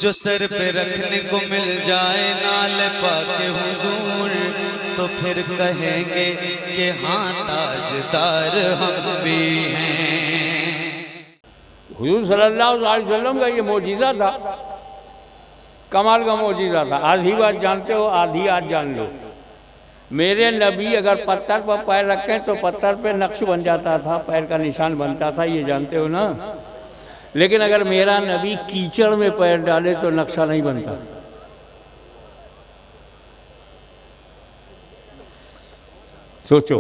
जो सर पे रखने को मिल जाए नाल पाके हुजूर, तो फिर कहेंगे कि हाँ ताजदार हम भी हैं। हुजूर सल्लल्लाहु अलैहि वसल्लम का ये मोजीज़ा था, कमाल का मोजीज़ा था। आधी बात जानते हो, आधी आज जान लो। मेरे नबी अगर पत्थर पर पैर रखें तो पत्थर पे नक्श बन जाता था, पैर का निशान बनता था, ये जानते हो ना। लेकिन अगर मेरा नबी कीचड़ में पैर डाले तो नक्शा नहीं बनता। सोचो,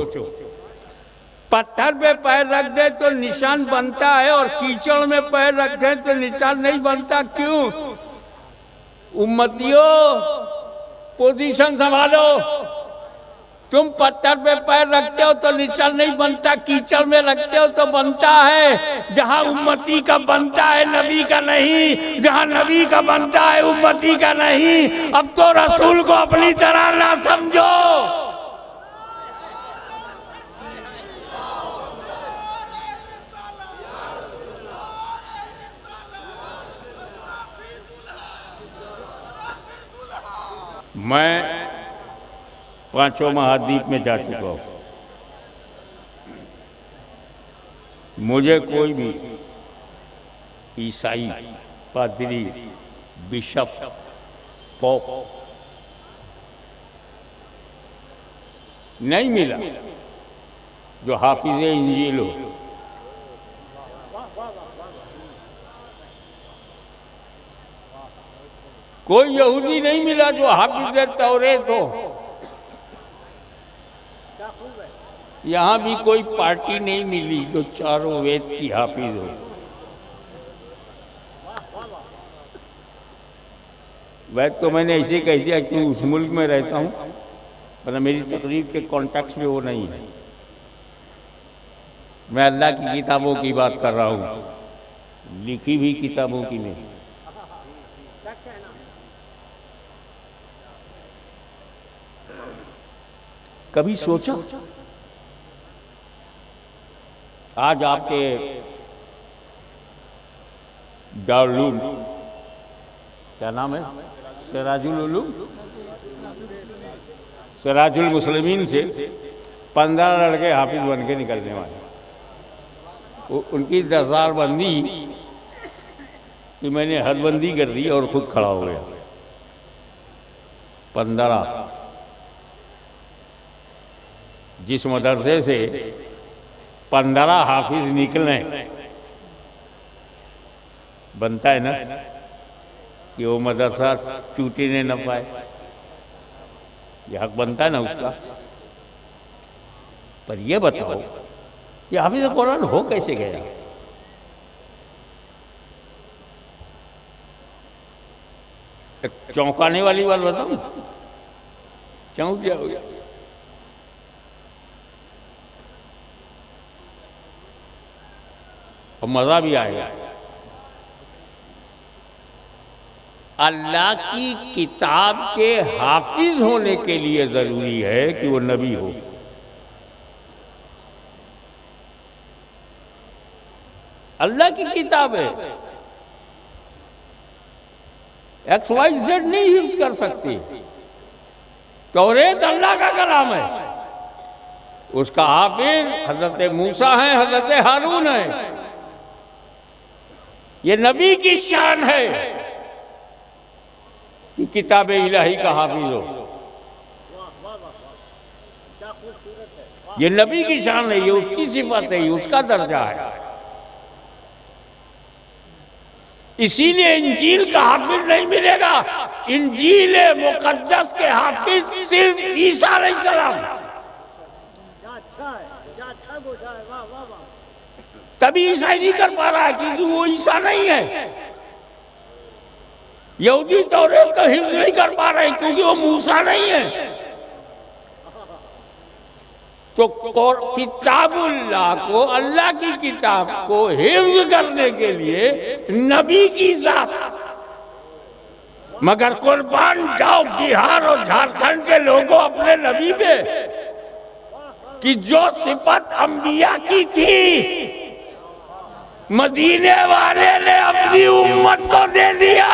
पत्थर पे पैर रख दे तो निशान बनता है और कीचड़ में पैर रख दे तो निशान नहीं बनता। क्यों? उम्मतियों, पोजीशन संभालो। तुम पत्थर पे पैर रखते हो तो निशान नहीं बनता, कीचड़ में रखते हो तो बनता है। जहां उम्मती का बनता है नबी का नहीं, जहां नबी का बनता है उम्मती का नहीं। अब तो रसूल को अपनी तरह ना समझो। मैं 5 महाद्वीप में जा चुका हूँ। मुझे कोई भी ईसाई, पादरी, बिशप, पोप नहीं मिला जो हाफिज इंजील हो। कोई यहूदी नहीं मिला जो हाफिज तौरेत हो। यहाँ भी कोई पार्टी नहीं मिली जो चारों वेद की हाफिज हो। वैद तो मैंने ऐसे कह दिया कि उस मुल्क में रहता हूँ, मतलब मेरी तकरीर के कॉन्टेक्स्ट में वो नहीं है। मैं अल्लाह की किताबों की बात कर रहा हूँ, लिखी हुई किताबों की नहीं। कभी सोचा आज आपके दारुल उलूम, क्या नाम है, सिराजुल उलूम, सिराजुल मुस्लिमीन से 15 लड़के हाफिज बन के निकलने वाले। उनकी दस्तारबंदी कि मैंने हदबंदी कर दी और खुद खड़ा हो गया। 15 जिस मदरसे से 15 हाफिज निकले, बनता है ना कि वो मदरसा टूटने न पाए, ये हक बनता है ना उसका। पर ये बताओ, ये हाफिज कुरान हो कैसे गया? एक चौंकाने वाली बात बताऊं, चौंक जाओगे। और मजा भी आएगा। अल्लाह की किताब के हाफिज होने के लिए जरूरी है कि वो नबी हो। अल्लाह की किताब है, XYZ नहीं हिफ्ज कर सकती। तौरेत अल्लाह का कलाम है, उसका हाफिज हजरत मूसा है, हजरत हारून है। ये नबी की शान है कि किताब इलाही का हाफिज हो। ये नबी की शान है, ये उसकी सिफत है, ये उसका दर्जा है। इसीलिए इंजील का हाफिज नहीं मिलेगा। इंजील मुकद्दस के हाफिज सिर्फ ईसा अलैहिस्सलाम। तभी ईसा नहीं कर पा रहा है क्योंकि वो ईसा नहीं है। यहूदी तौरेत का हिफ्ज नहीं कर पा रहे क्योंकि वो मूसा नहीं है। तो किताबुल्लाह को, अल्लाह की किताब को हिफ्ज करने के लिए नबी की जात। मगर कुर्बान जाओ बिहार और झारखंड के लोगों अपने नबी पे कि जो सिफत अंबिया की थी मदीने वाले ने अपनी उम्मत को दे दिया।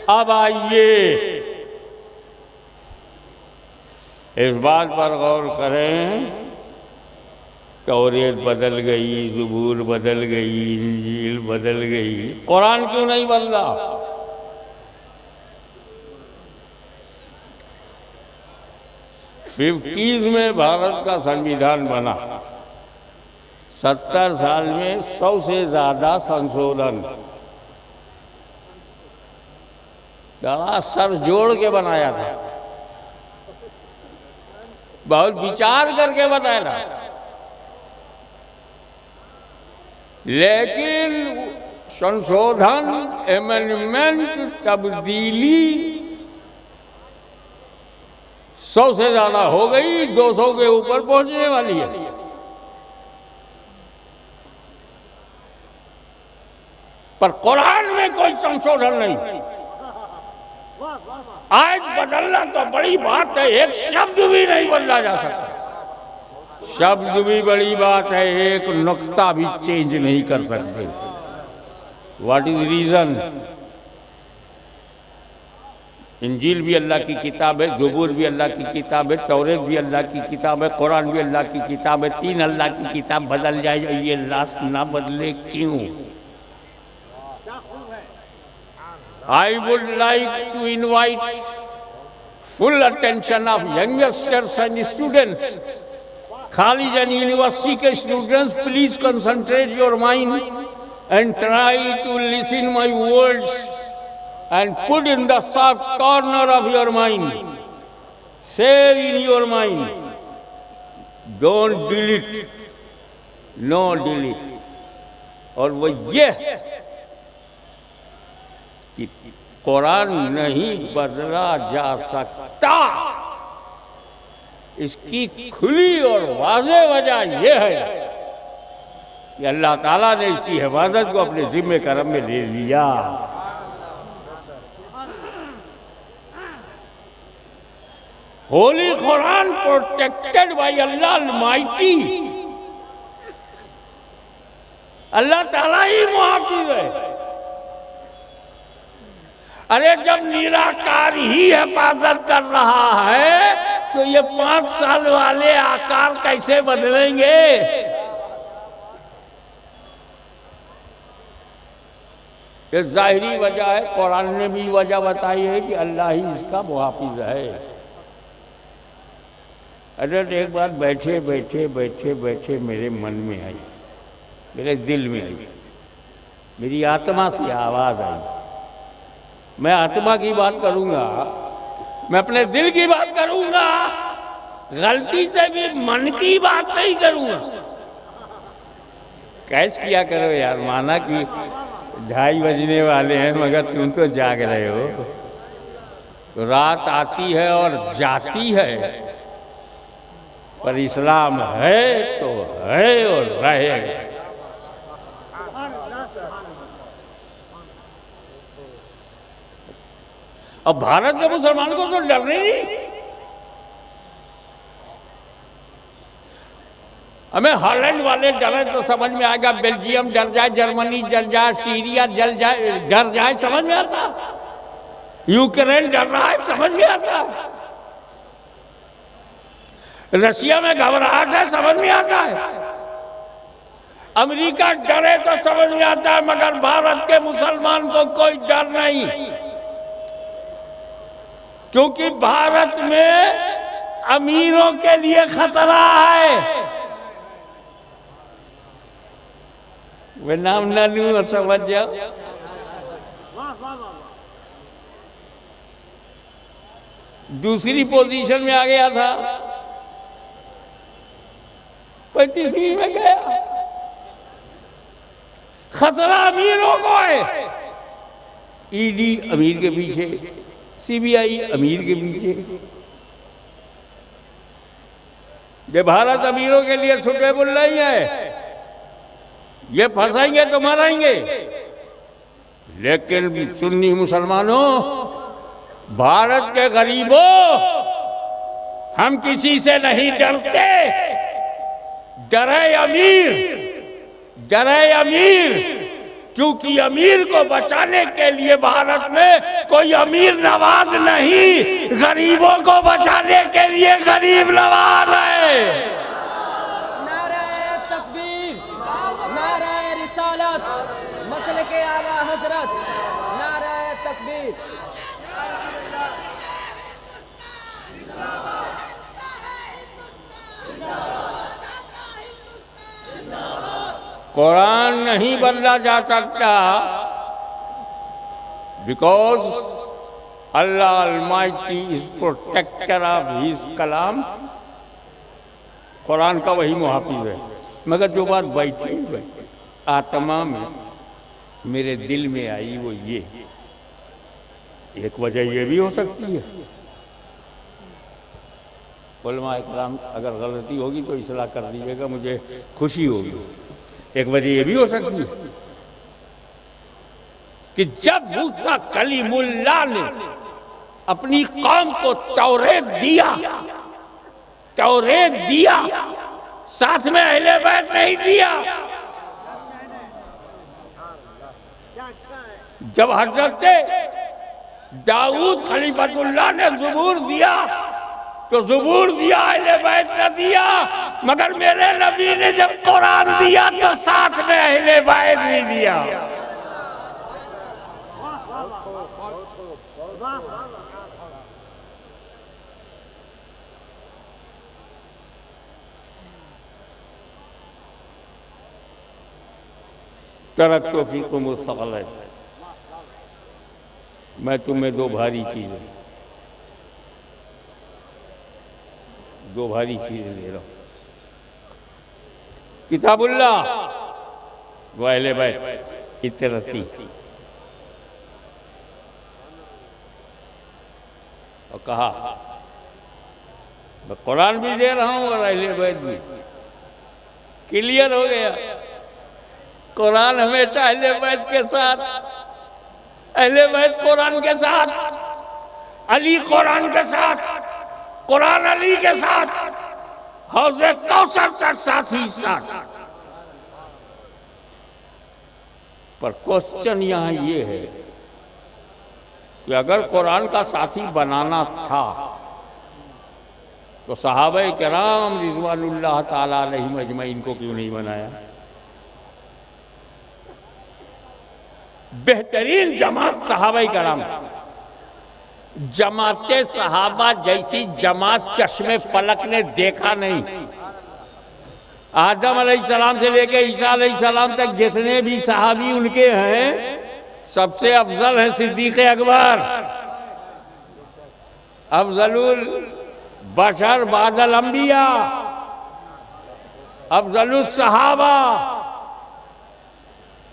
अब आइए इस बात पर गौर करें, तौरेत बदल गई, ज़बूर बदल गई, इंजील बदल गई, कुरान क्यों नहीं बदला? फिफ्टीज में भारत का संविधान बना, 70 साल में 100 से ज्यादा संशोधन, बड़ा सर जोड़ के बनाया था, बहुत विचार करके बताया था। लेकिन संशोधन, एमेंडमेंट, तब्दीली 100 से ज्यादा हो गई, 200 के ऊपर पहुंचने वाली है। पर कुरान में कोई संशोधन नहीं। आज बदलना तो बड़ी बात है, एक शब्द भी नहीं बदला जा सकता। शब्द भी बड़ी बात है, एक नुक्ता भी चेंज नहीं कर सकते। What is reason? इंजील भी अल्लाह की किताब है, ज़बूर भी अल्लाह की किताब है, तौरेत भी अल्लाह की किताब है, कुरान भी अल्लाह की किताब है। 3 अल्लाह की किताब बदल जाए, ये लास्ट ना बदले क्यों? I would like to invite full attention of youngsters and students. College and university के students, please concentrate your mind and try to listen my words and put in the soft corner of your mind. Save in your mind. Don't delete. No delete. और वो ये कि कुरान नहीं बदला जा सकता, इसकी खुली और वाज़ेह वजह यह है कि अल्लाह ताला ने इसकी हिफाजत को अपने जिम्मे करम में ले लिया। Holy Quran protected by Allah almighty, Allah ताला ही मुहाफिज है। अरे जब निराकार ही हिफाजत कर रहा है तो ये 5 साल वाले आकार कैसे बदलेंगे? ये जाहिरी वजह है, कुरान ने भी वजह बताई है कि अल्लाह ही इसका मुहाफिज है। अरे एक बात बैठे बैठे बैठे बैठे मेरे मन में आई, मेरे दिल में आई, मेरी आत्मा से आवाज आई। मैं आत्मा की बात करूंगा, मैं अपने दिल की बात करूंगा, गलती से भी मन की बात नहीं करूंगा। कैच किया करो यार, माना कि 2:30 बजने वाले हैं मगर तुम तो जाग रहे हो। तो रात आती है और जाती है, पर इस्लाम है तो है और रहेगा। अब भारत के मुसलमान को तो डरने नहीं। हमें हॉलैंड वाले डरे तो समझ में आएगा, बेल्जियम डर जाए, जर्मनी डर जाए, सीरिया डर जाए समझ में आता, यूक्रेन डर रहा है समझ में आता, रशिया में घबराहट है समझ में आता है, अमेरिका डरे तो समझ में आता है, मगर भारत के मुसलमान को कोई डर नहीं, क्योंकि भारत में अमीरों के लिए खतरा है। वे नाम ना लूं और समझ जाओ। दूसरी पोजीशन में आ गया था, 35वीं में गया। खतरा अमीरों को है, ईडी अमीर के पीछे, सीबीआई अमीर के पीछे। ये भारत अमीरों के लिए सुटेबल नहीं है, ये फंसाएंगे तो मराएंगे। लेकिन सुन्नी मुसलमानों, भारत के गरीबों, हम किसी से नहीं डरते। डरे अमीर क्योंकि अमीर को बचाने के लिए भारत में कोई अमीर नवाज नहीं, गरीबों को बचाने के लिए गरीब नवाज है। नारे तकबीर, नारे रिसालत, मसलके आला हजरत, नारे तकबीर। कुरान नहीं बदला जा सकता, because Allah almighty is protector of his कलाम। कुरान का वही मुहाफिज है। मगर जो बात बैठी आत्मा में मेरे दिल में आई वो ये, एक वजह ये भी हो सकती है, उलमा इकराम अगर गलती होगी तो इस्लाह कर दीजिएगा, मुझे खुशी होगी। एक वजह ये भी हो सकती है कि जब मूसा कलीमुल्लाह ने अपनी कौम को तौरेत दिया, साथ में अहले बैत नहीं दिया। जब हजरत दाऊद खलीफतुल्लाह ने ज़बूर दिया तो ज़बूर दिया, अहले बैत न दिया। मगर मेरे नबी ने जब कुरान दिया तो साथ में अहले बैत भी दिया। तरक्तो फीकुम सग़लन, मैं तुम्हें दो भारी चीजें दे रहा हूं, किताबुल्लाह व अहले बैत इतरती। और कहा मैं कुरान भी दे रहा हूं और अहले बैत भी। क्लियर हो गया, कुरान हमेशा अहले बैत के साथ, अहले बैत कुरान के साथ, अली कुरान के साथ, कुरान अली के साथ, हौज़े कौसर तक साथी साथ। पर क्वेश्चन यहाँ ये है कि अगर कुरान का साथी बनाना था तो सहाबा किराम रिज़वानुल्लाह ताला अलैहिम अजमईन को क्यों नहीं बनाया? बेहतरीन जमात सहाबा किराम, जमाते सहाबा जैसी जमात चश्मे फलक ने देखा नहीं। आदम अलैहिस्सलाम से लेकर ईसा अलैहिस्सलाम तक जितने भी सहाबी उनके हैं, सबसे अफजल है सिद्दीक़ अकबर, अफजलुल बशर बादल अंबिया, अफजलुल सहाबा।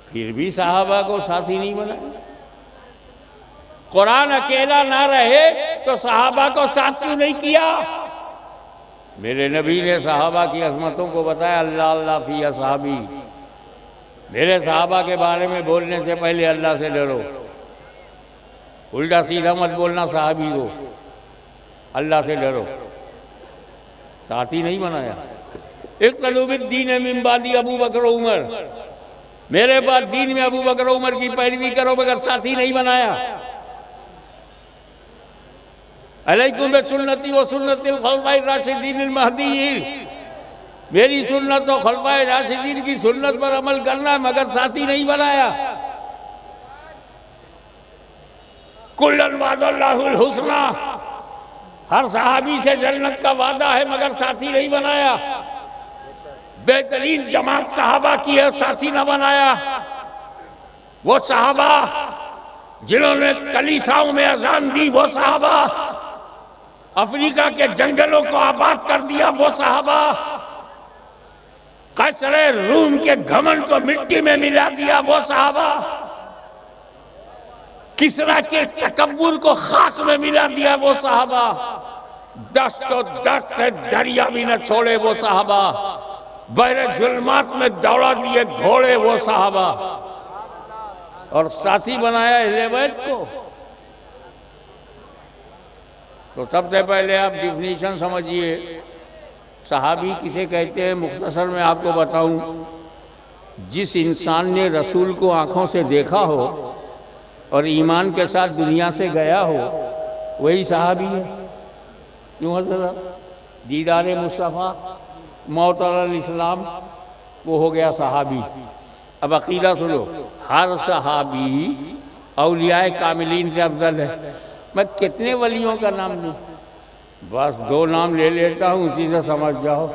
फिर भी सहाबा को साथी नहीं बनाया। कुरान अकेला ना रहे तो सहाबा को साथ क्यों नहीं किया? मेरे नबी ने सहाबा की अजमतों को बताया, अल्लाह अल्लाह फी असहाबी। मेरे सहाबा के बारे में बोलने से पहले अल्लाह से डरो। उल्टा सीधा मत बोलना सहाबी को, अल्लाह से डरो। साथी नहीं बनाया। इक़्तदूबिद्दीन मिन बादी अबू बकर उमर, मेरे बाद दीन में अबू बकर उमर की पैरवी करो, मगर साथी नहीं बनाया। अलैकुम बिसुन्नती व सुन्नतिल खुलफाए राशिदीन महदीयीन, मेरी सुन्नत और खुलफाए राशिदीन की सुन्नत पर अमल करना, मगर साथी नहीं बनाया। कुल्लन वादल्लाहुल हुस्ना, हर सहाबी से जन्नत का वादा है, मगर साथी नहीं बनाया। बेहतरीन जमात सहाबा की है, साथी न बनाया। वो सहाबा जिन्होंने कलीसाओं में अजान दी, वो सहाबा अफ्रीका के जंगलों को आबाद कर दिया, वो सहाबा कैसरे रूम के घमंड को मिट्टी में मिला दिया, वो सहाबा किसरा के तकब्बुर को खाक में मिला दिया, वो सहाबा दस्त और दर्द से दरिया भी न छोड़े, वो सहाबा बहरे जुल्मात में दौड़ा दिए घोड़े, वो सहाबा। और साथी बनाया अहले बैत को। तो सबसे पहले आप डिफिनीशन समझिए, सहाबी किसे कहते हैं। मुख्तसर में आपको बताऊं, जिस इंसान ने रसूल को आँखों से देखा हो और ईमान के साथ दुनिया से गया हो वही सहाबी है। क्यों हज़रत? दीदार मुस्तफ़ा मौत अल इस्लाम वो हो गया सहाबी। अब अकीदा सुनो, हर सहाबी औलियाए कामिलीन से अफजल है। मैं कितने वलियों का नाम लूँ? बस 2 नाम ले लेता हूँ, उसी से समझ जाओ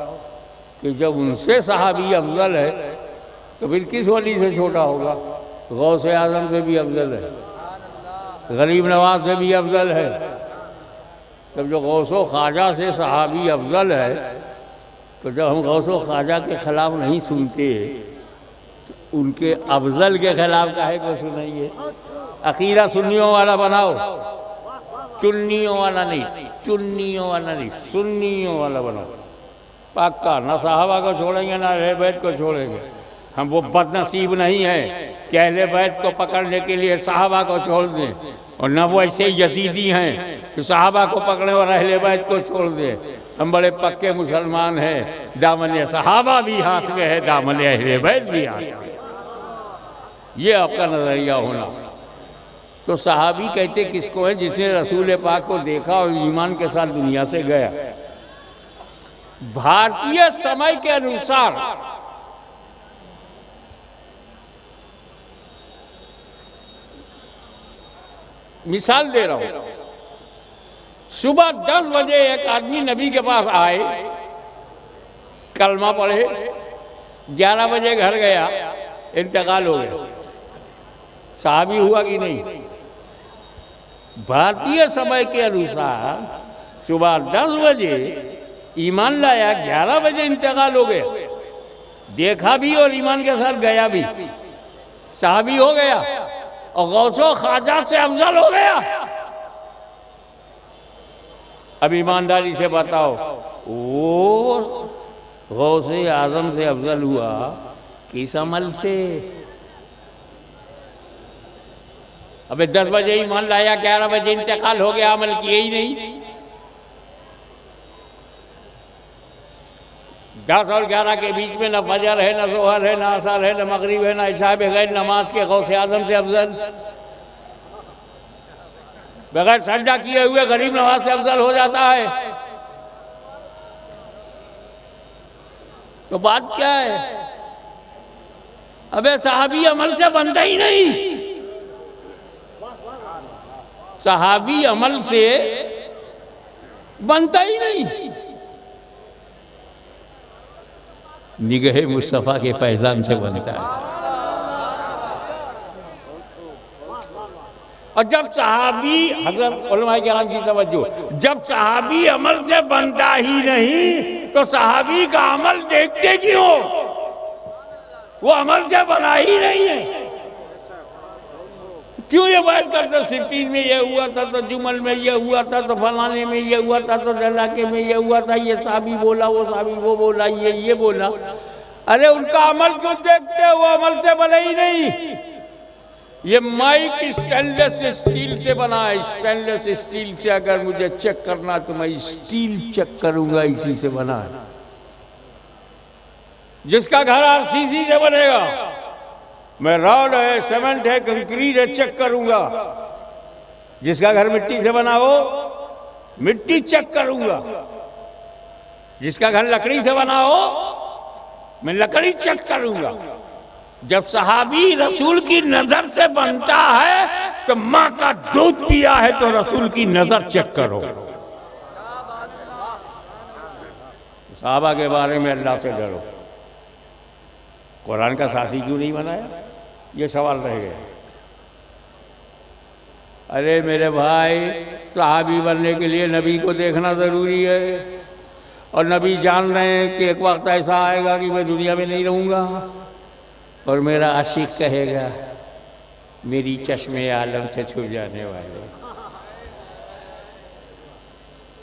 कि जब उनसे सहाबी अफजल है तो फिर किस वली से छोटा होगा? गौसे आज़म से भी अफजल है, गरीब नवाज से भी अफजल है। तब जो गौसो ख्वाजा से सहाबी अफजल है तो जब हम गौसो ख्वाजा के ख़िलाफ़ नहीं सुनते तो उनके अफजल के ख़िलाफ़ काहे को सुनाइए? अकीदा सुन्नियों वाला बनाओ, चुन्नियों वाला नहीं, चुन्नियों वाला नहीं, सुन्नियों वाला बनाओ पक्का। ना साहबा को छोड़ेंगे ना अहले बैत को छोड़ेंगे। हम वो बदनसीब नहीं है कि अहले बैत को पकड़ने के लिए साहबा को छोड़ दें, और न वो ऐसे यजीदी हैं कि साहबा को पकड़े और अहले बैत को छोड़ दें। हम बड़े पक्के मुसलमान हैं, दामन साहबा भी हाथ में है, दामन अहले बैत भी हाथ में। ये आपका नज़रिया होना। तो सहाबी कहते किसको है? जिसने रसूल पाक को देखा और ईमान के साथ दुनिया से गया। भारतीय समय के अनुसार मिसाल दे रहा हूं, सुबह 10 बजे एक आदमी नबी के पास आए, कलमा पढ़े, 11 बजे घर गया, इंतकाल हो गया। सहाबी हुआ कि नहीं? भारतीय समय के अनुसार सुबह 10 बजे ईमान लाया, 11 बजे इंतकाल हो गया। देखा भी और ईमान के साथ गया भी, सहाबी हो गया और गौसो ख्वाजा से अफजल हो गया। अब ईमानदारी से बताओ, वो गौसे आजम से अफजल हुआ किस अमल से? अबे 10 बजे ईमान लाया, 11 बजे इंतकाल हो गया, अमल किए ही नहीं। 10 और 11 के बीच में न फजर है, न जोहर है, न असर है, न मगरिब है, न इशा, बगैर नमाज के गौसे आजम से अफजल, बगैर सजदा किए हुए गरीब नवाज से अफजल हो जाता है। तो बात क्या है? अबे सहाबी अमल से बनता ही नहीं, सहाबी अमल से बनता ही नहीं। निगहे मुस्तफ़ा के फैज़ान से बनता है। और जब सहाबी, हज़रत उलमाए किराम की तवज्जो, जब सहाबी अमल से बनता ही नहीं तो सहाबी का अमल देखते क्यों? वो अमल से बना ही नहीं है। क्यों ये बात करते? सिफीन में ये हुआ था, तो जुमल में ये हुआ था, तो फलाने में ये हुआ था, तो जलाके में ये हुआ था, ये साहबी बोला, वो साहबी वो बोला, ये बोला। अरे उनका अमल क्यों देखते हो? वो अमल से बने ही नहीं। ये माइक स्टेनलेस स्टील से बना है, स्टेनलेस स्टील से अगर मुझे चेक करना तो मैं स्टील चेक करूंगा, इसी से बना है। जिसका घर आरसीसी से बनेगा, मैं रॉड है, सीमेंट है, कंक्रीट है, चेक करूंगा। जिसका घर मिट्टी से बना हो, मिट्टी चेक करूंगा। जिसका घर लकड़ी से बना हो, मैं लकड़ी चेक करूंगा। जब सहाबी रसूल की नजर से बनता है तो माँ का दूध पिया है तो रसूल की नजर चेक करो। सहाबा के बारे में अल्लाह से डरो। कुरान का साथी क्यों नहीं बनाया? ये सवाल रह गया। अरे मेरे भाई, सहाबी बनने के लिए नबी को देखना ज़रूरी है, और नबी जान रहे हैं कि एक वक्त ऐसा आएगा कि मैं दुनिया में नहीं रहूँगा और मेरा आशिक कहेगा मेरी चश्मे आलम से छुप जाने वाले।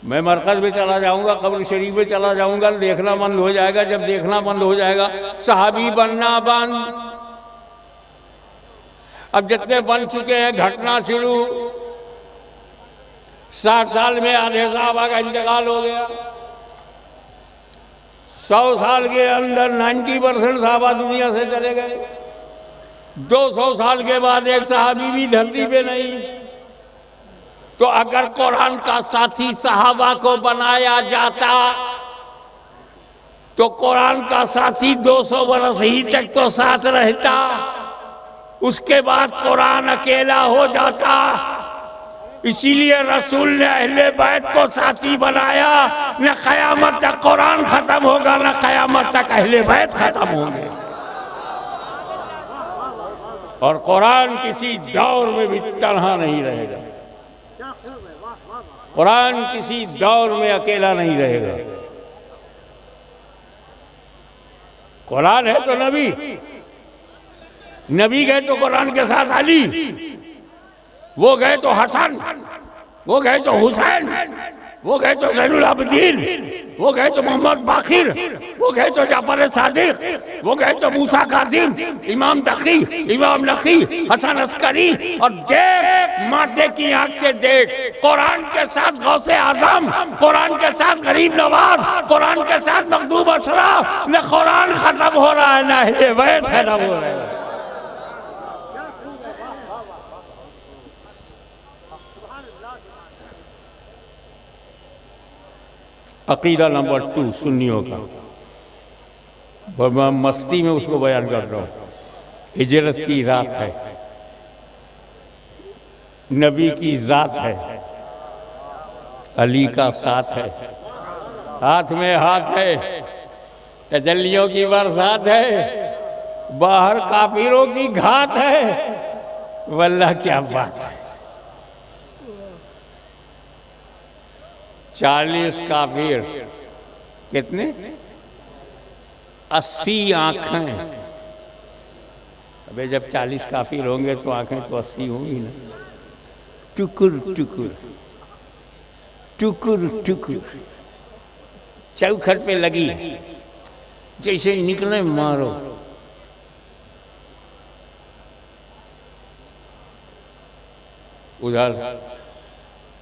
मैं मरकज़ में चला जाऊंगा, कब्र शरीफ में चला जाऊंगा, देखना बंद हो जाएगा। जब देखना बंद हो जाएगा, सहाबी बनना बंद। अब जितने बन चुके हैं, घटना शुरू। 60 साल में आधे सहाबा का इंतकाल हो गया। 100 साल के अंदर 90% सहाबा दुनिया से चले गए। 200 साल के बाद एक सहाबी भी धरती पे नहीं। तो अगर कुरान का साथी सहाबा को बनाया जाता तो कुरान का साथी 200 बरस ही तक तो साथ रहता, उसके बाद कुरान अकेला हो जाता। इसीलिए रसूल ने अहले बैत को साथी बनाया। न क़यामत तक कुरान खत्म होगा, न क़यामत तक अहले बैत खत्म होंगे। और कुरान किसी दौर में भी तन्हा नहीं रहेगा। कुरान किसी दौर में अकेला नहीं रहेगा। कुरान है तो नबी, नबी गए तो कुरान के साथ अली, वो गए तो हसन, वो गए तो हुसैन, वो गए तो ज़ैनुल आबिदीन, वो गए तो मोहम्मद बाकिर, वो गए तो जाफर सादिक, वो गए तो मूसा कासिम, इमाम तकी, इमाम नकी, हसन अस्करी। और देख, माथे की आंख से देख, कुरान के साथ गौसे आजम, कुरान के साथ गरीब नवाज, कुरान के साथ मखदूम अशरफ। न कुरान खत्म हो रहा है, न अहले बैत खत्म हो रहा है। अकीदा नंबर 2 सुन्नियों का, मैं मस्ती में उसको बयान कर रहा हूँ। हिजरत की रात है, नबी की जात है, अली का साथ है, हाथ में हाथ है, तजल्लियों की बरसात है, बाहर काफिरों की घात है। वल्लाह क्या बात है। 40 काफिर, कितने? 80 आंखें। अबे जब 40 काफिर होंगे तो आंखें तो 80 होंगी ना। टुकुर टुकुर टुकुर टुकुर चौखट पे लगी, जैसे निकले मारो। उधर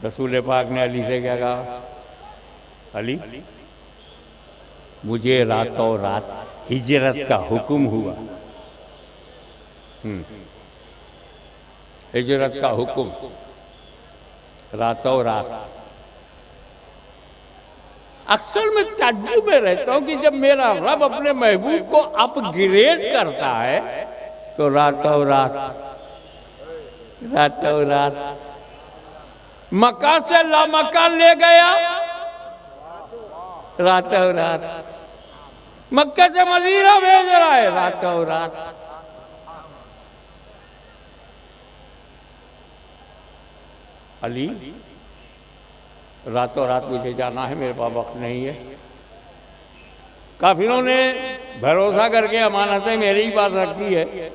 रसूल पाक ने अली से क्या कहा? अली, मुझे रातों रात हिजरत का हुक्म हुआ। हिजरत का हुक्म रातों रात। अक्सर मैं ताज्जुब में रहता हूँ कि जब मेरा रब अपने महबूब को अपग्रेड करता है तो रातों रात, रातों रात मक्का से लामक्का ले गया, रातों रात मक्का से मदीना भेज रहा है, रातों रात। अली, रातों रात मुझे जाना है, मेरे पास वक्त नहीं है। काफिरों ने भरोसा करके अमानतें मेरे ही पास रखी है।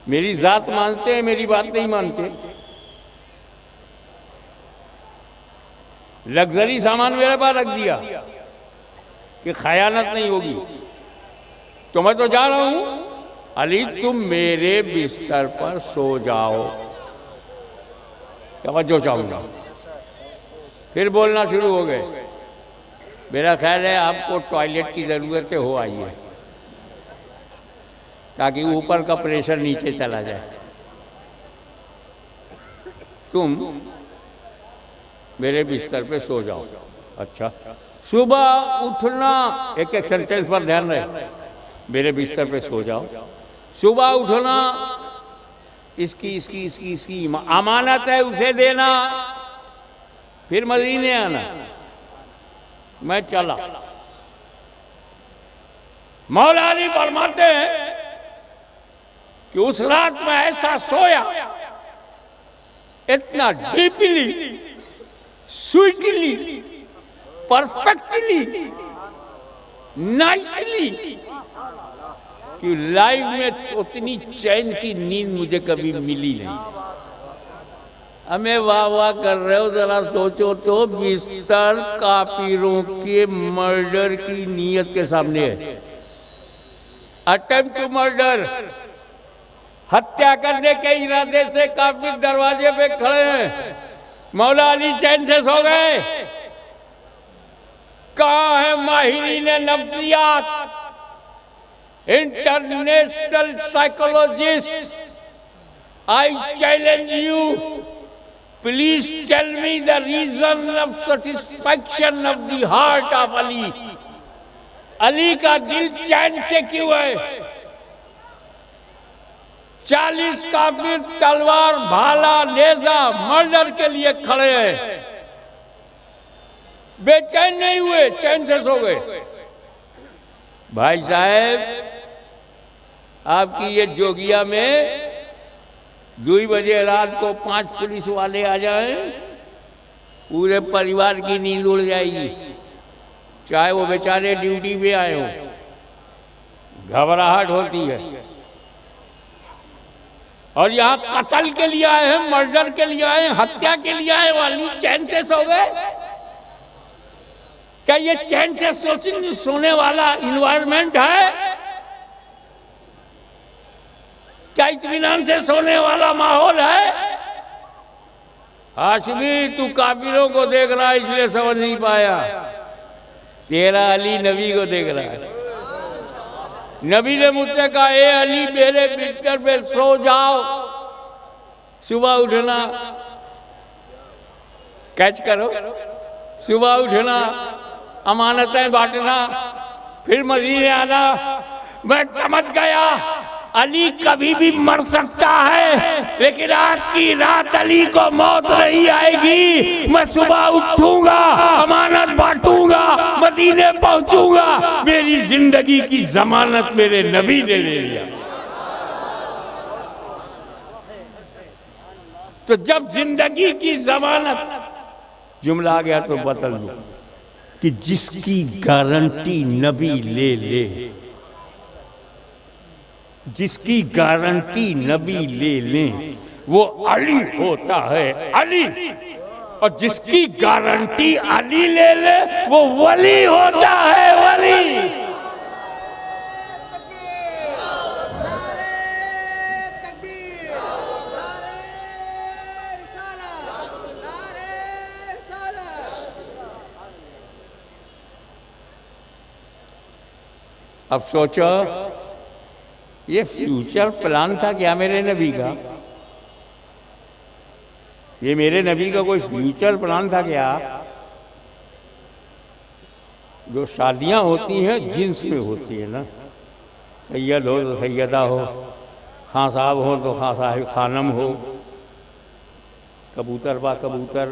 मेरी जात मानते हैं, मेरी बात नहीं मानते। लग्जरी सामान मेरे पास रख दिया कि खयानत नहीं होगी। तो मैं तो जा रहा हूं। अली, तुम मेरे बिस्तर पर सो जाओ। तवज्जो चाहूंगा। फिर बोलना शुरू हो गए, मेरा ख्याल है आपको टॉयलेट की ज़रूरत हो आई है, ताकि ऊपर का प्रेशर नीचे चला जाए। तुम मेरे बिस्तर पे सो जाओ। अच्छा, सुबह उठना, एक एक सेंटेंस पर ध्यान रहे। मेरे बिस्तर पे सो जाओ, सुबह उठना, इसकी अमानत है, उसे देना, फिर मदीने आना। मैं चला। मौला अली फरमाते हैं कि उस रात में ऐसा सोया, इतना डीपली, स्वीटली, परफेक्टली, नाइसली, कि लाइफ में उतनी चैन की नींद मुझे कभी मिली नहीं। हमें वाह वाह कर रहे हो, जरा सोचो तो, बिस्तर काफिरों के मर्डर की नीयत के सामने है। अटेम्प्ट टू मर्डर, हत्या करने के इरादे से काफिर दरवाजे पे खड़े हैं। मौला अली चैन से सो गए। कहाँ है माहिरीन नफ्सियात, international psychologist? I challenge you, please tell me the reason of satisfaction of the heart of Ali. Ali का दिल चैन से क्यों है? 40 काफिर तलवार, भाला, नेजा, मर्डर के लिए खड़े हैं, बेचैन नहीं हुए, चैन से सो गए। भाई साहब, आपकी ये जोगिया में 2 बजे रात को 5 पुलिस वाले आ जाएं, पूरे परिवार की नींद उड़ जाएगी, चाहे वो बेचारे ड्यूटी पे आए हो। घबराहट होती है। और यहाँ कत्ल के लिए आए हैं, मर्डर के लिए आए हैं, हत्या के लिए आए, वाली चैन से सो गए? क्या ये चैन से सोने वाला इन्वायरमेंट है? क्या इत्मीनान से सोने वाला माहौल है? हाशमी, तू काफिरों को देख रहा है इसलिए समझ नहीं पाया, तेरा अली नबी को देख रहा है। नबी ने मुझसे कहा, ए अली मेरे बिस्तर पे सो जाओ, सुबह उठना, कैच करो, सुबह उठना, अमानतें बांटना, फिर मदीने आना। मैं समझ गया अली कभी भी मर सकता है, लेकिन आज की रात अली को मौत नहीं आएगी। मैं सुबह उठूंगा, अमानत बांटूंगा, मदीने पहुंचूंगा। मेरी जिंदगी की जमानत मेरे नबी ने ले लिया। तो जब जिंदगी की जमानत जुमला आ गया तो बदल लो कि जिसकी गारंटी नबी ले ले, जिसकी गारंटी नबी ले लें वो अली होता है, अली। और जिसकी गारंटी अली ले ले वो वली होता है, वली। अब सोचो, ये फ्यूचर प्लान था क्या मेरे नबी का? ये मेरे नबी का कोई फ्यूचर प्लान था क्या? जो शादियां होती हैं जिन्स में होती है ना, सैयद हो तो सैयदा हो, खां साहब हो तो खां साहब खानम हो, कबूतर बा कबूतर,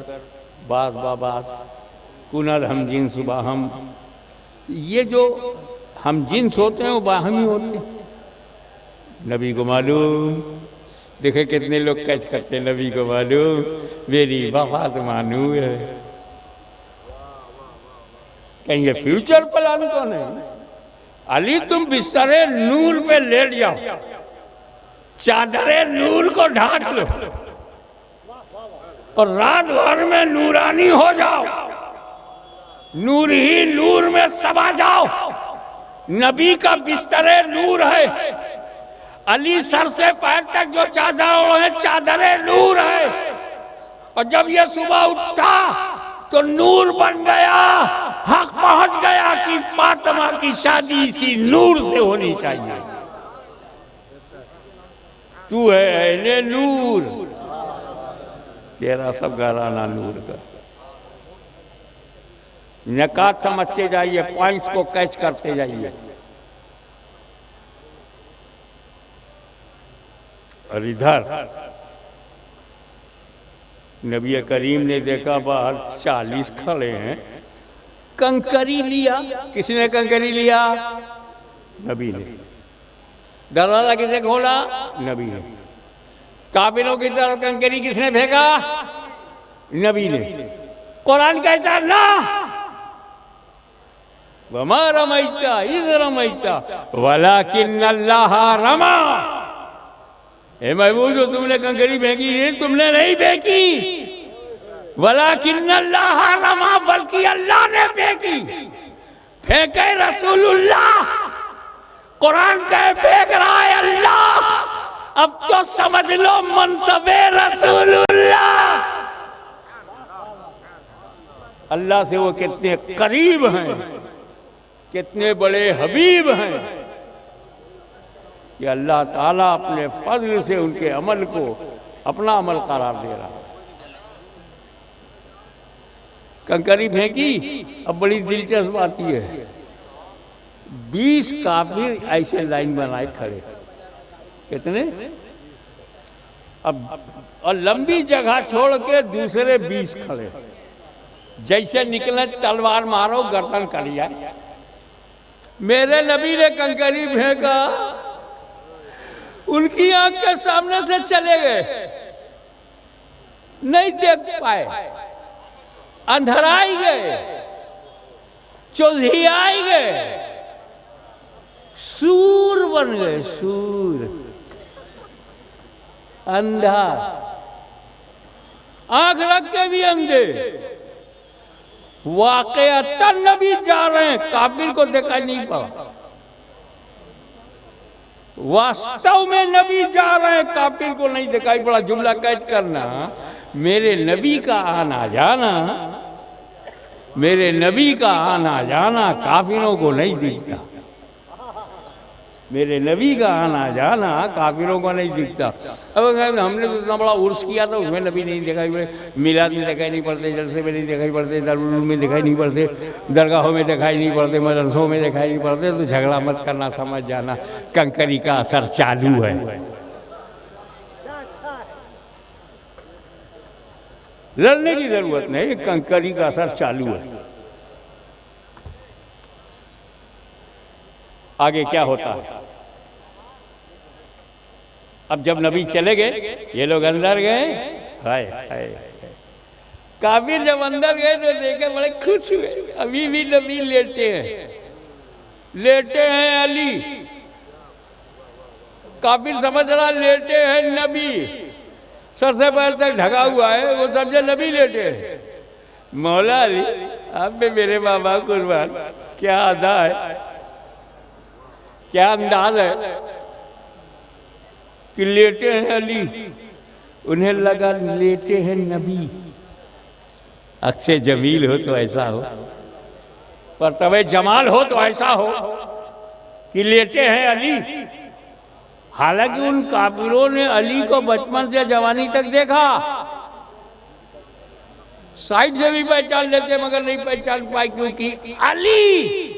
बास बा बास, कुनर हम जिन्स बाहम। ये जो हम जिन्स होते हैं वो बाहमी होते हैं। नबी को मालूम, देखे कितने लोग कैच करते हैं, नबी को मालूम मेरी वफात मानू है। कहीं ये फ्यूचर प्लान तो नहीं? अली तुम बिस्तरे नूर पे लेट जाओ, चादरे नूर को ढांक लो और रात भर में नूरानी हो जाओ, नूर ही नूर में समा जाओ। नबी का बिस्तरे नूर है, अली सर से पैर तक जो चादर ओढ़े चादरे नूर है। और जब ये सुबह उठा तो नूर बन गया, हक पहुंच गया कि फातिमा की शादी इसी नूर से होनी चाहिए। तू है अहले नूर, तेरा सब घराना नूर का। नकात समझते जाइए, पॉइंट्स को कैच करते जाइए। और इधर नबी करीम ने देखा बाहर 40 खड़े हैं, कंकरी लिया। किसने कंकरी लिया? नबी ने। दरवाजा किसने खोला? नबी ने। काफिरों की तरफ कंकरी किसने फेंका? नबी ने। कुरान कहता ना, वमा रमैता इज़ रमैता वलाकिन अल्लाह रमा। ए महबूब, जो तुमने कंकरी फेंकी है तुमने नहीं फेंकी, वलाकिन अल्लाह रमा, बल्कि अल्लाह ने फेंकी। फेंके रसूलुल्लाह, कुरान कहे फेंक रहा है अल्लाह। अब तो समझ लो मनसबे रसूलुल्लाह। अल्लाह से वो कितने करीब हैं, कितने बड़े हबीब हैं कि अल्लाह ताला अपने फजल से उनके अमल को अपना अमल करार दे रहा है। कंकरी फेंकी, अब बड़ी दिलचस्प आती है। 20 काफिर ऐसे लाइन बनाए खड़े, कितने? अब और लंबी जगह छोड़ के दूसरे 20 खड़े, जैसे निकले तलवार मारो गर्दन कर जाए। मेरे नबी ने कंकरी फेंका, उनकी आंख के सामने से चले गए, नहीं देख पाए, अंधराई गए, चौधियाई गए, सूर बन गए, सूर, अंधा, आंख रख के भी अंधे। वाकईतन नबी जा रहे हैं, काफिर को दिखाई नहीं पड़ा। वास्तव में नबी जा रहे हैं, काफिर को नहीं दिखाई पड़ा। जुमला कैद करना, मेरे नबी का आना जाना, मेरे नबी का आना जाना काफिरों को नहीं दिखता। मेरे नबी का आना जाना काफिरों को नहीं दिखता। अब हमने तो इतना बड़ा उर्स किया था, उसमें नबी नहीं दिखाई पड़े, मिलाद में दिखाई नहीं पड़ते, जलसे में नहीं दिखाई पड़ते, दरबार में दिखाई नहीं पड़ते, दरगाहों में दिखाई नहीं पड़ते, मदरसों में दिखाई नहीं पड़ते, तो झगड़ा मत करना, समझ जाना कंकरी का असर चालू है। लड़ने की जरूरत नहीं, कंकरी का असर चालू है। आगे क्या होता है? अब जब नबी चले गए, ये लोग अंदर गए, हाय हाय, काफिर जब अंदर गए तो देखे बड़े खुश हुए। अभी भी नबी लेटे हैं, लेटे हैं अली। काफिर समझ रहा लेटे हैं नबी, सर से पैर तक ढका हुआ है, वो समझे नबी लेटे हैं। मौला अली, आप भी मेरे बाबा कुर्बान, क्या अदा है, क्या अंदाज है कि लेटे हैं अली। उन्हें लगा लेटे हैं नबी। अक्से जमील हो तो ऐसा हो, पर तबे जमाल हो तो ऐसा हो कि लेटे हैं अली। हालांकि उन काफिरों ने अली को बचपन से जवानी तक देखा, साइड से भी पहचान लेते मगर नहीं पहचान पाए, क्योंकि अली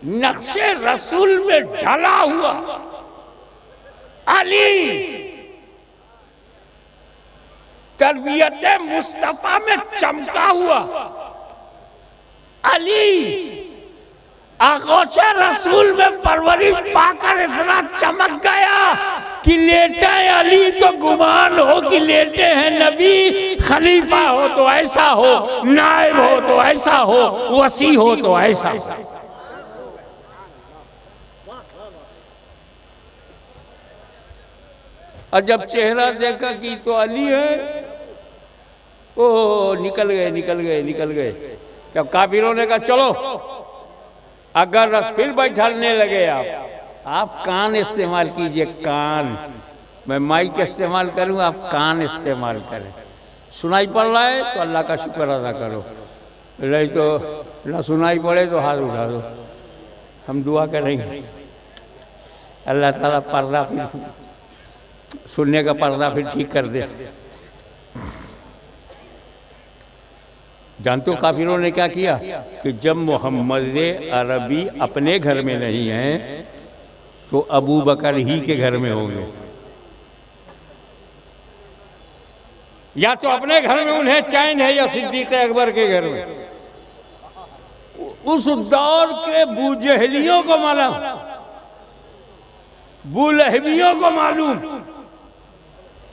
नक्शे रसूल में ढला हुआ, अली तरबियत मुस्तफा में चमका हुआ, अली आगोशे रसूल में परवरिश पाकर इतना चमक गया कि लेटे हैं अली तो गुमान हो कि लेटे हैं नबी। खलीफा हो तो ऐसा हो, नायब हो तो ऐसा हो, वसी हो तो ऐसा हो। और जब चेहरा देखा कि तो अली है, ओ निकल गए निकल गए निकल गए। जब काफिरों ने कहा चलो, अगर फिर बैठाने लगे आप कान इस्तेमाल कीजिए, कान, मैं माइक इस्तेमाल करूं, आप कान इस्तेमाल करें। सुनाई पड़ रहा है तो अल्लाह का शुक्र अदा करो, नहीं तो ना सुनाई पड़े तो हाथ उठा दो, हम दुआ करेंगे अल्लाह ताला पर्दा फिर सुनने का पर्दा फिर ठीक कर दे। जानते हो काफिरों ने क्या किया कि जब मोहम्मद अरबी अपने घर में नहीं हैं तो अबू बकर ही के घर में होंगे, या तो अपने घर में उन्हें चैन है या सिद्दीक अकबर के घर में। उस दौर के बूजहलियों को मालूम, बुलहबियों को मालूम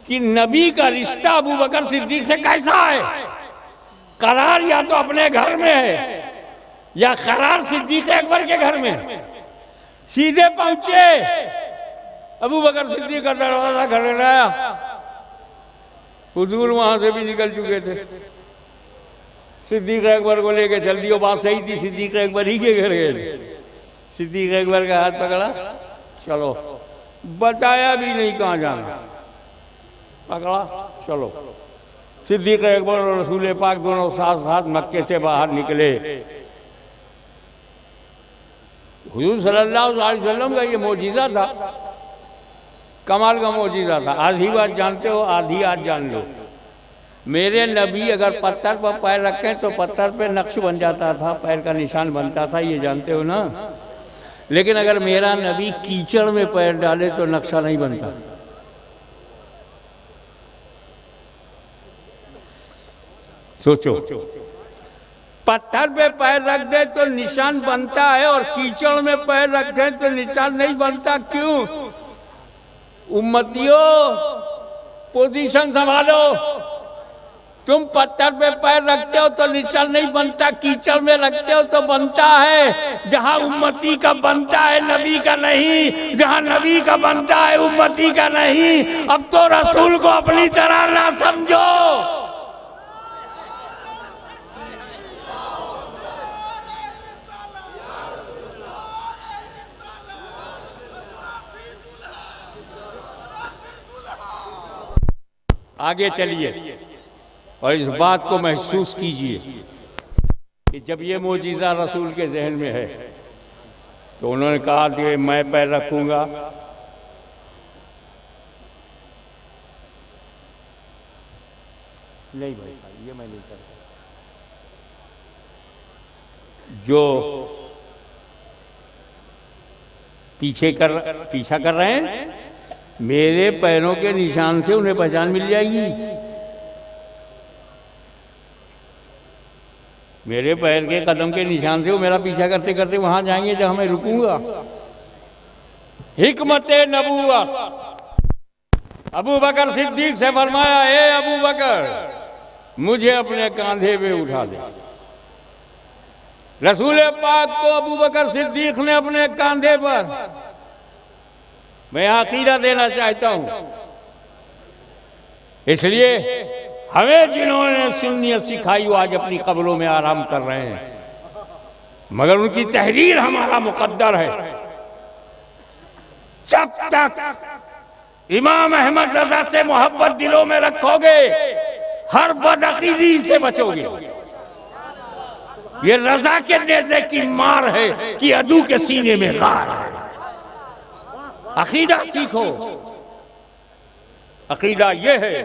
कि नबी का रिश्ता अबू बकर सिद्दीक से कैसा है। करार या तो अपने घर में है या करार सिद्दीक अकबर के घर में। सीधे पहुंचे, अबू बकर सिद्दीक का दरवाजा खड़काया, हुजूर वहां से भी निकल चुके थे। सिद्दीक अकबर को लेके चल दियो, बात सही थी, सिद्दीक अकबर ही के घर गए। सिद्दीक अकबर का हाथ पकड़ा, चलो, बताया भी नहीं कहाँ जाना, पकड़ा चलो। सिद्दीक़ अकबर और रसूल पाक दोनों साथ साथ मक्के से बाहर निकले। हुजूर सल्लल्लाहु अलैहि वसल्लम का ये मौजिज़ा था, कमाल का मौजिज़ा था। आधी बात जानते हो, आधी आज जान लो। मेरे नबी अगर पत्थर पर पैर रखें तो पत्थर पे नक्श बन जाता था, पैर का निशान बनता था, ये जानते हो ना। लेकिन अगर मेरा नबी कीचड़ में पैर डाले तो नक्शा नहीं बनता। सोचो, पत्थर पे पैर रख दे तो निशान बनता है और कीचड़ में पैर रखे तो निशान नहीं बनता। क्यों? उम्मतियों, पोजीशन संभालो। तुम पत्थर पे पैर रखते हो तो निशान नहीं बनता, कीचड़ में रखते हो तो बनता है। जहां उम्मती का बनता है, नबी का नहीं। जहां नबी का बनता है, उम्मती का नहीं। अब तो रसूल को अपनी तरह ना समझो। आगे चलिए और इस बात को महसूस कीजिए कि जब ये मोजीज़ा रसूल के जहन में है तो उन्होंने कहा कि मैं पैर रखूंगा। नहीं भाई, ये मैं नहीं करता। जो पीछा कर रहे हैं, मेरे पैरों के निशान से उन्हें पहचान मिल जाएगी। मेरे पैर के कदम के निशान से वो मेरा पीछा करते करते वहां जाएंगे जहां मैं रुकूंगा। हिकमत नबूवत। अबू बकर सिद्दीक से फरमाया, ए अबू बकर, मुझे अपने कांधे पे उठा दे। रसूल पाक को अबू बकर सिद्दीक ने अपने कांधे पर, मैं अकीदा देना चाहता हूं, इसलिए हमें जिन्होंने सुन्नियत सिखाई वो आज अपनी कब्रों में आराम कर रहे हैं, मगर उनकी तहरीर हमारा मुकद्दर है। जब तक इमाम अहमद रज़ा से मोहब्बत दिलों में रखोगे, हर बदअकीदी से बचोगे। ये रज़ा के नेज़े की मार है कि अदू के सीने में गार है। अकीदा सीखो। अकीदा ये है,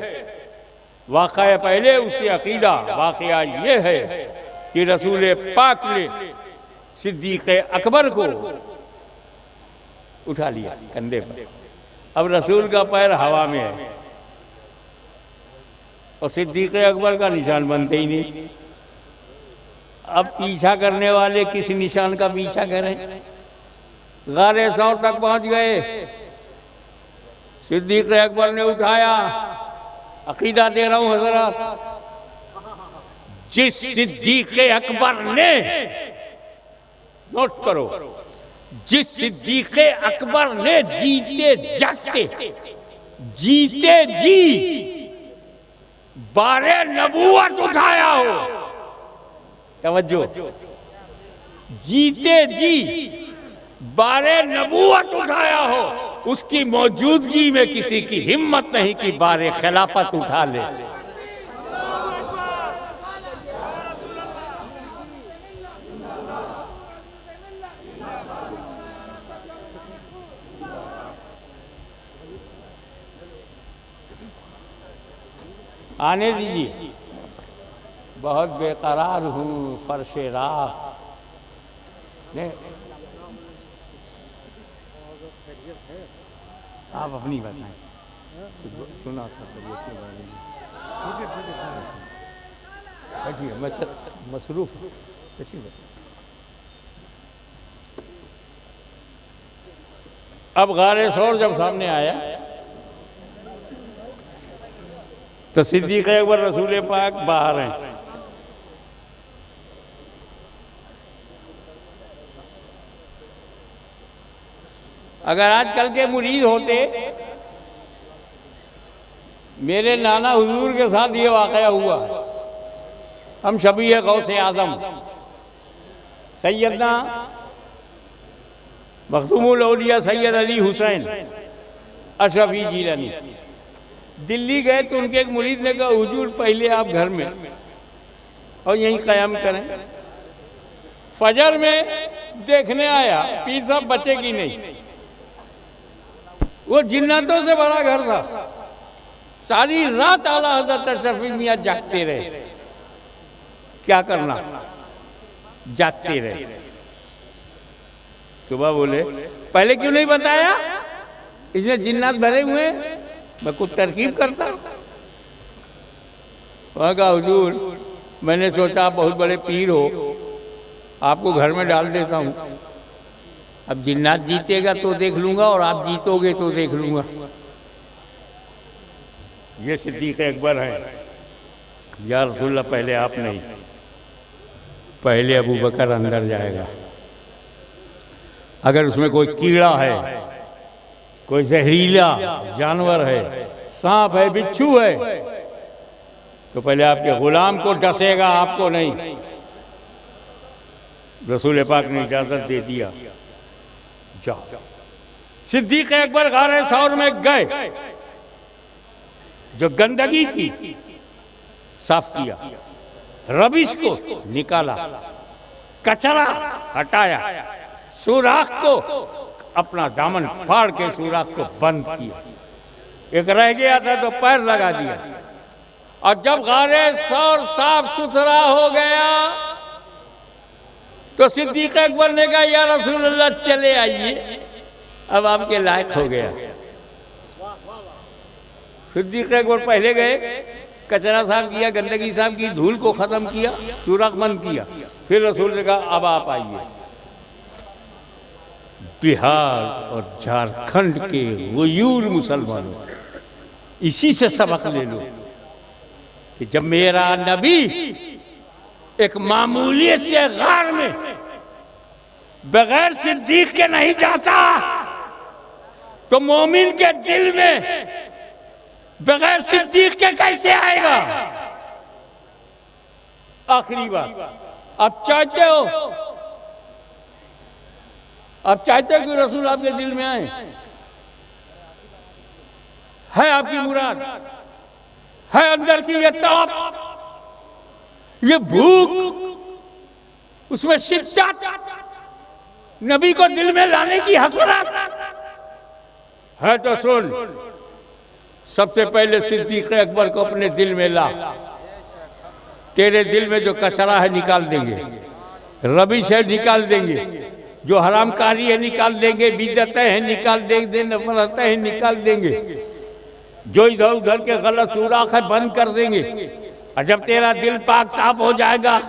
वाक़या पहले उसे अकीदा। वाक़या ये है कि रसूल पाक ने सिद्दीक़ अकबर को उठा लिया कंधे पर। अब रसूल का पैर हवा में है और सिद्दीक़ अकबर का निशान बनते ही नहीं। अब पीछा करने वाले किस निशान का पीछा करें? गारे सौर तक पहुंच गए। सिद्दीक़ अकबर ने उठाया। अकीदा दे रहा हूं हज़रात, जिस सिद्दीक़ अकबर ने, नोट करो, जिस सिद्दीक़ अकबर ने जीते जी बारे नबूवत उठाया हो, तवज्जो, जीते जी बारे नबूवत उठाया हो, उसकी मौजूदगी में किसी की हिम्मत नहीं कि बारे खिलाफत उठा ले। आने दीजिए, बहुत बेकरार हूँ फर्शे राह। आप अपनी बताएं, सुना बैठिए, मैं मसरूफ हूँ। अब गारे सौर जब सामने आया तो सिद्दीक़ अकबर रसूल पाक बाहर हैं। अगर आजकल के मुरीद होते, मेरे नाना हुजूर के साथ ये वाक़या हुआ। हम शबीह गौसे आज़म सैयदना मखदूमुल औलिया सैयद अली हुसैन अशरफी जीलानी दिल्ली गए तो उनके एक मुरीद ने कहा हुजूर पहले आप घर में और यहीं क़याम करें। फजर में देखने आया पीर साहब बचे कि नहीं। वो जिन्नातों से बड़ा घर था। सारी रात आला हज़रत अशरफ मियां जागते रहे। क्या करना, जागते रहे। सुबह बोले पहले क्यों नहीं बताया, इसमें जिन्नात भरे हुए, मैं कुछ तरकीब करता। वहाँ कहा हुजूर मैंने सोचा आप बहुत बड़े पीर हो, आपको घर में डाल देता हूँ। अब जिन्नात जीतेगा तो देख लूंगा और आप जीतोगे तो देख लूंगा। ये सिद्दीक़ अकबर है। या रसूलल्लाह पहले आप नहीं, पहले अबू बकर अंदर जाएगा। अगर उसमें कोई कीड़ा है, कोई जहरीला जानवर है, सांप है, बिच्छू है, तो पहले आपके गुलाम को डसेगा, आपको नहीं। रसूल पाक ने इजाजत दे दिया, जाओ। सिद्दीक़ अकबर गारे सौर में गए। जो गंदगी थी साफ किया, रबिश को निकाला, कचरा हटाया, सुराख को अपना दामन फाड़ के सुराख को बंद किया। एक रह गया था तो पैर लगा दिया। और जब गारे सौर साफ सुथरा हो गया तो सिद्दीक़ अकबर ने कहा या रसूलल्लाह चले आइए, अब आपके लायक हो गया। सिद्दीक़ अकबर पहले गए, कचरा साफ किया, गंदगी साफ की, धूल को ख़त्म किया, सुराख बंद किया। फिर रसूल ने कहा अब आप आइए। बिहार और झारखंड के गयूर मुसलमानों, इसी से सबक ले लो कि जब मेरा नबी एक मामूली से गार में बगैर सिद्दीक़ के नहीं जाता, तो मोमिन के दिल में बगैर सिद्दीक़ के कैसे आएगा। आखिरी बात, आप चाहते हो, आप चाहते हो कि रसूल आपके दिल में आए, है आपकी मुराद, है अंदर की ये तड़प, ये भूख, उसमें शिद्दत, नबी को दिल में लाने की हसरत है, तो सुन, सबसे पहले सिद्दीक़ अकबर को अपने दिल में ला। तेरे दिल में जो कचरा है निकाल देंगे, रबिश है निकाल देंगे, जो हरामकारी है निकाल देंगे, बिदअतें हैं निकाल देंगे, नफरतें हैं निकाल देंगे, जो इधर उधर के गलत सुराख है बंद कर देंगे। और जब तेरा दिल पाक साफ हो जाएगा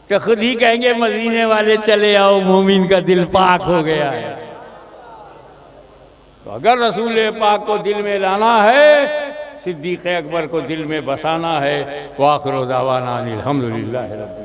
तो खुद ही कहेंगे मदीने वाले चले आओ, मोमिन का दिल पाक हो गया है। तो अगर रसूल पाक को दिल में लाना है, सिद्दीक़ अकबर को दिल में बसाना है। वाखिर दावाना अनिल हम्दुलिल्लाहि रब्बिल